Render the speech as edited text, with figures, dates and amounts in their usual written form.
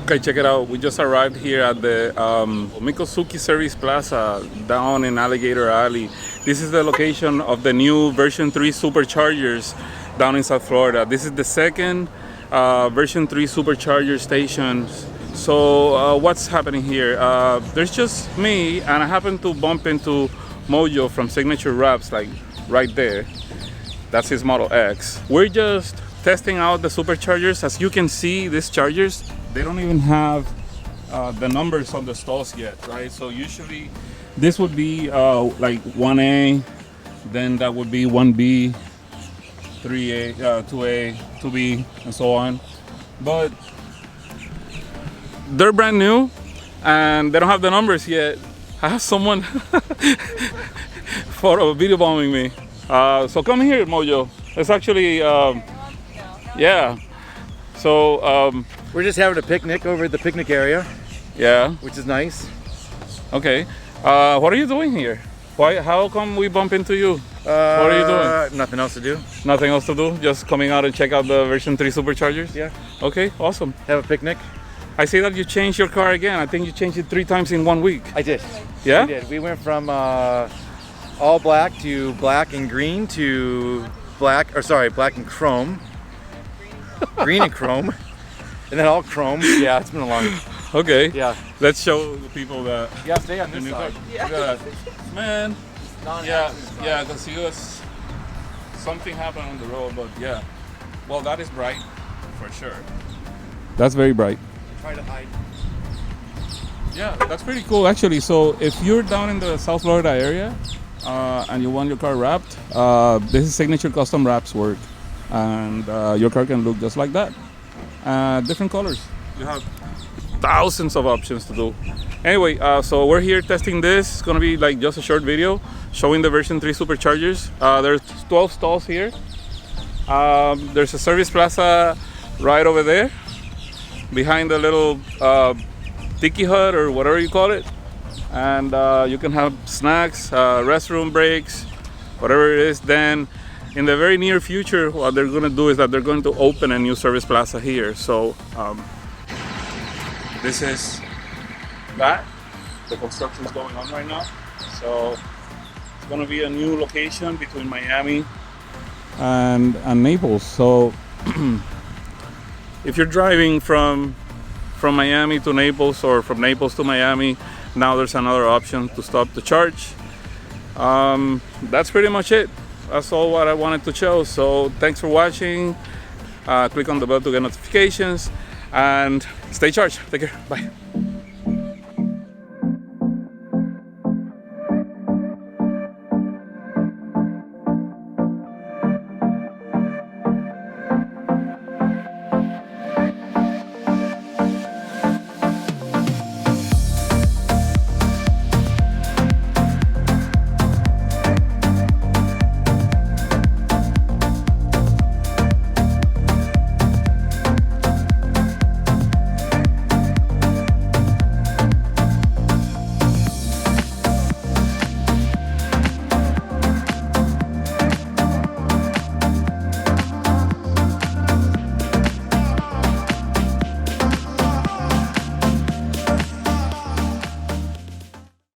Okay, check it out. We just arrived here at the Mikosuki Service Plaza down in Alligator Alley. This is the location of the new version 3 Superchargers down in South Florida. This is the second version 3 Supercharger station. So what's happening here? There's just me, and I happen to bump into Mojo from Signature Wraps, like right there. That's his Model X. We're just testing out the Superchargers. As you can see, these chargers, they don't even have the numbers on the stalls yet, right? So usually this would be like 1A, then that would be 1B, 3A, 2A, 2B, and so on. But they're brand new and they don't have the numbers yet. I have someone video bombing me. So come here, Mojo. It's actually, yeah. So we're just having a picnic over at the picnic area. Yeah. Which is nice. Okay. What are you doing here? Why? How come we bump into you? What are you doing? Nothing else to do. Nothing else to do? Just coming out and check out the version 3 Superchargers? Yeah. Okay, awesome. Have a picnic. I see that you changed your car again. I think you changed it 3 times in 1 week. I did. Yeah? We did. We went from all black to black and green to black and chrome. Green and chrome. And then all chrome. Yeah, it's been a long. Okay. Yeah. Let's show the people that. Yeah, stay on this side. Yeah. Look at that. Man. Yeah, because something happened on the road, but yeah. Well, that is bright, for sure. That's very bright. Try to hide. Yeah, that's pretty cool actually. So if you're down in the South Florida area and you want your car wrapped, this is Signature Custom Wraps work, and your car can look just like that. Different colors. You have thousands of options to do. Anyway, so we're here testing this. It's gonna be like just a short video showing the version 3 Superchargers. There's 12 stalls here. There's a service plaza right over there behind the little tiki hut or whatever you call it, and you can have snacks, restroom breaks, whatever it is. Then in the very near future, what they're going to do is that they're going to open a new service plaza here. So this is that. The construction is going on right now. So it's going to be a new location between Miami and Naples. So if you're driving from Miami to Naples or from Naples to Miami, now there's another option to stop to charge. That's pretty much it. That's all what I wanted to show. So thanks for watching. Click on the bell to get notifications and stay charged. Take care. Bye.